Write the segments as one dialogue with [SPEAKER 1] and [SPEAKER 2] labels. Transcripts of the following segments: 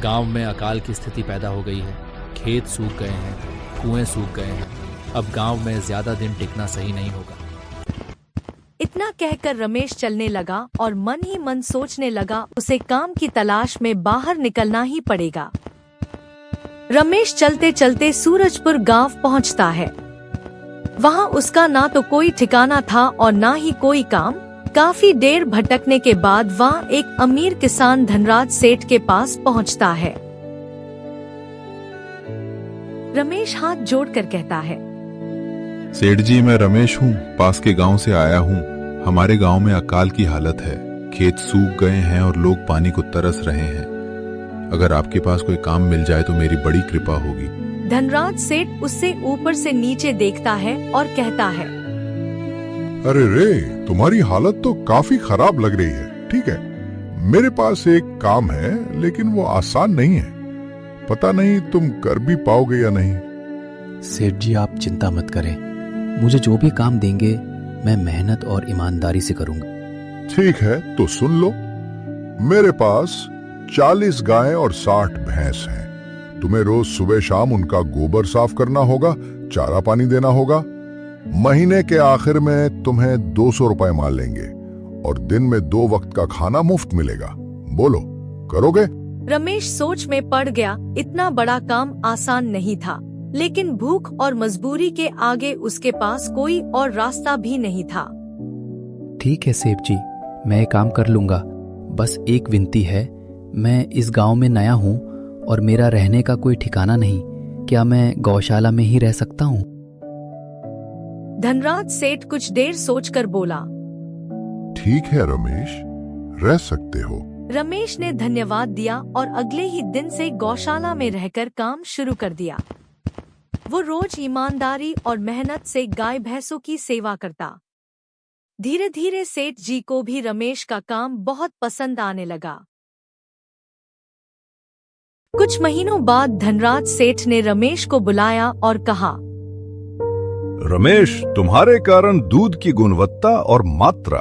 [SPEAKER 1] गांव में अकाल की स्थिति पैदा हो गई है। खेत सूख गए हैं, कुएं सूख गए हैं। अब गांव में ज्यादा दिन टिकना सही नहीं होगा।
[SPEAKER 2] इतना कहकर रमेश चलने लगा और मन ही मन सोचने लगा उसे काम की तलाश में बाहर निकलना ही पड़ेगा। रमेश चलते चलते सूरजपुर गांव पहुंचता है। वहां उसका ना तो कोई ठिकाना था और ना ही कोई काम। काफी देर भटकने के बाद वहां एक अमीर किसान धनराज सेठ के पास पहुंचता है। रमेश हाथ जोड़कर कहता है,
[SPEAKER 3] सेठ जी, मैं रमेश हूँ, पास के गांव से आया हूँ। हमारे गांव में अकाल की हालत है। खेत सूख गए हैं और लोग पानी को तरस रहे हैं। अगर आपके पास कोई काम मिल जाए तो मेरी बड़ी कृपा होगी।
[SPEAKER 2] धनराज सेठ उससे ऊपर से नीचे देखता है और कहता है,
[SPEAKER 4] अरे रे, तुम्हारी हालत तो काफी खराब लग रही है। ठीक है, मेरे पास एक काम है, लेकिन वो आसान नहीं है। पता नहीं तुम कर भी पाओगे या नहीं।
[SPEAKER 5] सेठ जी, आप चिंता मत करें। मुझे जो भी काम देंगे मैं मेहनत और ईमानदारी से करूंगा।
[SPEAKER 4] ठीक है, तो सुन लो। मेरे पास 40 गायें और 60 भैंस हैं। तुम्हें रोज सुबह शाम उनका गोबर साफ करना होगा, चारा पानी देना होगा। महीने के आखिर में तुम्हें 200 रुपए मार लेंगे और दिन में 2 वक्त का खाना मुफ्त मिलेगा। बोलो, करोगे?
[SPEAKER 2] रमेश सोच में पड़ गया। इतना बड़ा काम आसान नहीं था, लेकिन भूख और मजबूरी के आगे उसके पास कोई और रास्ता भी नहीं था।
[SPEAKER 5] ठीक है सेठ जी, मैं काम कर लूंगा। बस एक विनती है, मैं इस गांव में नया हूँ और मेरा रहने का कोई ठिकाना नहीं। क्या मैं गौशाला में ही रह सकता हूँ?
[SPEAKER 2] धनराज सेठ कुछ देर सोचकर बोला,
[SPEAKER 4] ठीक है रमेश, रह सकते हो।
[SPEAKER 2] रमेश ने धन्यवाद दिया और अगले ही दिन से गौशाला में रहकर काम शुरू कर दिया। वो रोज ईमानदारी और मेहनत से गाय भैंसों की सेवा करता। धीरे धीरे सेठ जी को भी रमेश का काम बहुत पसंद आने लगा। कुछ महीनों बाद धनराज सेठ ने रमेश को बुलाया और कहा,
[SPEAKER 6] रमेश, तुम्हारे कारण दूध की गुणवत्ता और मात्रा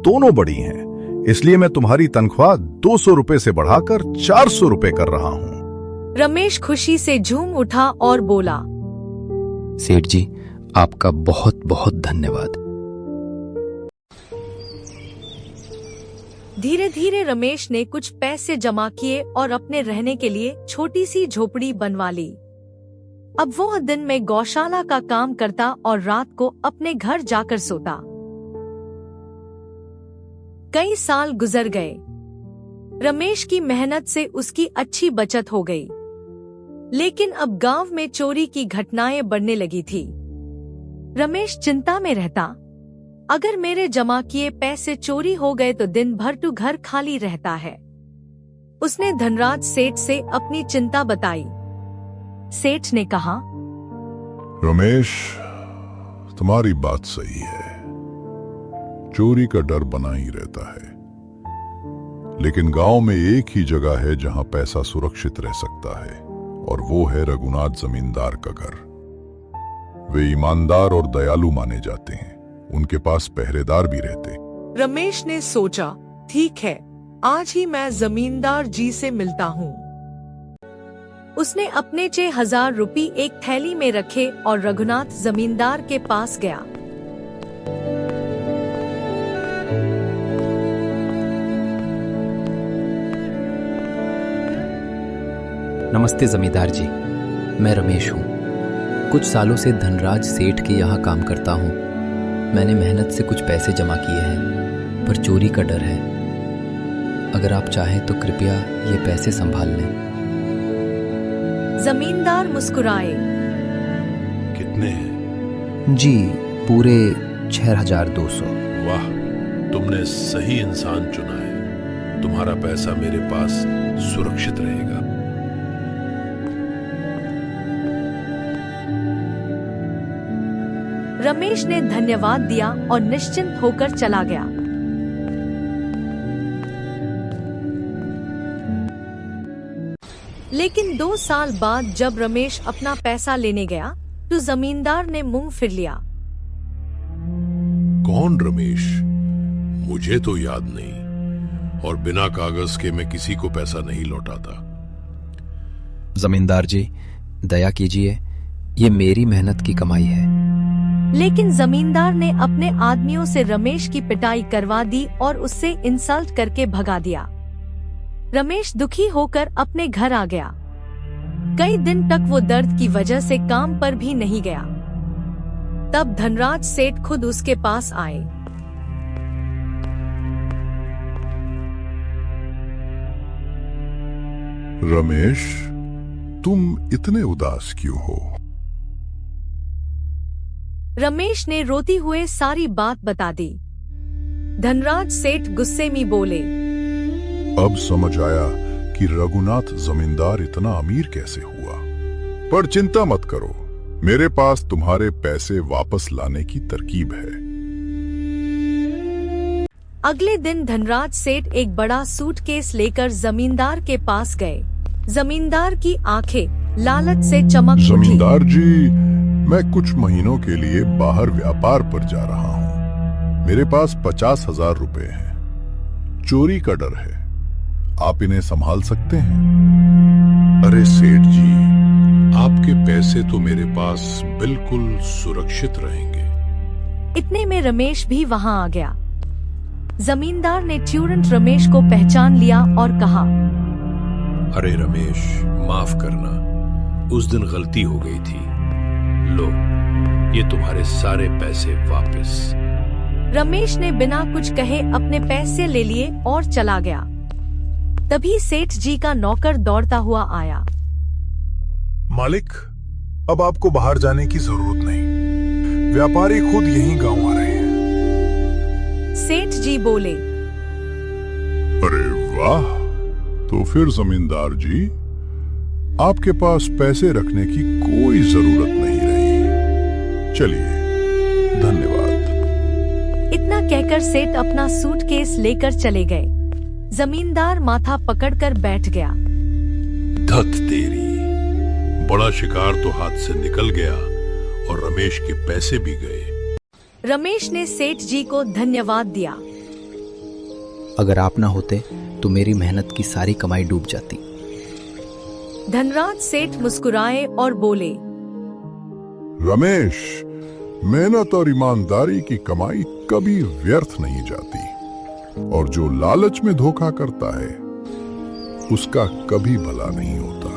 [SPEAKER 6] दोनों बढ़ी हैं। इसलिए मैं तुम्हारी तनख्वाह 200 रुपए से बढ़ाकर 400 रुपए कर रहा हूँ।
[SPEAKER 2] रमेश खुशी से झूम उठा और बोला,
[SPEAKER 5] सेठ जी, आपका बहुत बहुत धन्यवाद।
[SPEAKER 2] धीरे धीरे रमेश ने कुछ पैसे जमा किए और अपने रहने के लिए छोटी सी झोपड़ी बनवा ली। अब वो दिन में गौशाला का काम करता और रात को अपने घर जाकर सोता। कई साल गुजर गए। रमेश की मेहनत से उसकी अच्छी बचत हो गई, लेकिन अब गांव में चोरी की घटनाएं बढ़ने लगी थी। रमेश चिंता में रहता, अगर मेरे जमा किए पैसे चोरी हो गए तो दिन भर तो घर खाली रहता है। उसने धनराज सेठ से अपनी चिंता बताई। सेठ ने कहा,
[SPEAKER 4] रमेश, तुम्हारी बात सही है। चोरी का डर बना ही रहता है, लेकिन गांव में एक ही जगह है जहां पैसा सुरक्षित रह सकता है, और वो है रघुनाथ जमींदार का घर। वे ईमानदार और दयालु माने जाते हैं। उनके पास पहरेदार भी रहते।
[SPEAKER 7] रमेश ने सोचा, ठीक है, आज ही मैं जमींदार जी से मिलता हूँ।
[SPEAKER 2] उसने अपने 6,000 रुपये एक थैली में रखे और रघुनाथ जमींदार के पास गया।
[SPEAKER 5] नमस्ते जमींदार जी, मैं रमेश हूँ। कुछ सालों से धनराज सेठ के यहाँ काम करता हूँ। मैंने मेहनत से कुछ पैसे जमा किए हैं, पर चोरी का डर है। अगर आप चाहें तो कृपया ये पैसे संभाल लें।
[SPEAKER 2] जमींदार मुस्कुराए।
[SPEAKER 6] कितने हैं?
[SPEAKER 5] जी, पूरे 6,200।
[SPEAKER 8] वाह, तुमने सही इंसान चुना है। तुम्हारा पैसा मेरे पास सुरक्षित रहेगा।
[SPEAKER 2] रमेश ने धन्यवाद दिया और निश्चिंत होकर चला गया। लेकिन 2 साल बाद जब रमेश अपना पैसा लेने गया तो जमींदार ने मुंह फिर लिया।
[SPEAKER 8] कौन रमेश? मुझे तो याद नहीं, और बिना कागज के मैं किसी को पैसा नहीं लौटाता।
[SPEAKER 5] जमींदार जी, दया कीजिए, ये मेरी मेहनत की कमाई है।
[SPEAKER 2] लेकिन जमींदार ने अपने आदमियों से रमेश की पिटाई करवा दी और उससे इंसल्ट करके भगा दिया। रमेश दुखी होकर अपने घर आ गया। कई दिन तक वो दर्द की वजह से काम पर भी नहीं गया। तब धनराज सेठ खुद उसके पास आए।
[SPEAKER 4] रमेश, तुम इतने उदास क्यों हो?
[SPEAKER 2] रमेश ने रोती हुए सारी बात बता दी। धनराज सेठ गुस्से में बोले,
[SPEAKER 4] अब समझ आया कि रघुनाथ जमींदार इतना अमीर कैसे हुआ। पर चिंता मत करो, मेरे पास तुम्हारे पैसे वापस लाने की तरकीब है।
[SPEAKER 2] अगले दिन धनराज सेठ एक बड़ा सूटकेस लेकर जमींदार के पास गए। जमींदार की आंखें लालच से चमक उठी।
[SPEAKER 4] जमींदार जी, मैं कुछ महीनों के लिए बाहर व्यापार पर जा रहा हूँ। मेरे पास 50,000 रुपए हैं। चोरी का डर है, आप इन्हें संभाल सकते हैं?
[SPEAKER 8] अरे सेठ जी, आपके पैसे तो मेरे पास बिल्कुल सुरक्षित रहेंगे।
[SPEAKER 2] इतने में रमेश भी वहां आ गया। जमींदार ने तुरंत रमेश को पहचान लिया और कहा,
[SPEAKER 8] अरे रमेश, माफ करना, उस दिन गलती हो गई थी। लो, ये तुम्हारे सारे पैसे वापस।
[SPEAKER 2] रमेश ने बिना कुछ कहे अपने पैसे ले लिए और चला गया। तभी सेठ जी का नौकर दौड़ता हुआ आया।
[SPEAKER 9] मालिक, अब आपको बाहर जाने की जरूरत नहीं, व्यापारी खुद यहीं गांव आ रहे हैं।
[SPEAKER 2] सेठ जी बोले,
[SPEAKER 4] अरे वाह, तो फिर जमींदार जी, आपके पास पैसे रखने की कोई जरूरत नहीं रही। चलिए, धन्यवाद।
[SPEAKER 2] इतना कहकर सेठ अपना सूटकेस लेकर चले गए। जमींदार माथा पकड़कर बैठ गया।
[SPEAKER 8] धत तेरी, बड़ा शिकार तो हाथ से निकल गया और रमेश के पैसे भी गए।
[SPEAKER 2] रमेश ने सेठ जी को धन्यवाद दिया।
[SPEAKER 5] अगर आप ना होते तो मेरी मेहनत की सारी कमाई डूब जाती।
[SPEAKER 2] धनराज सेठ मुस्कुराए और बोले,
[SPEAKER 4] रमेश, मेहनत और ईमानदारी की कमाई कभी व्यर्थ नहीं जाती, और जो लालच में धोखा करता है उसका कभी भला नहीं होता।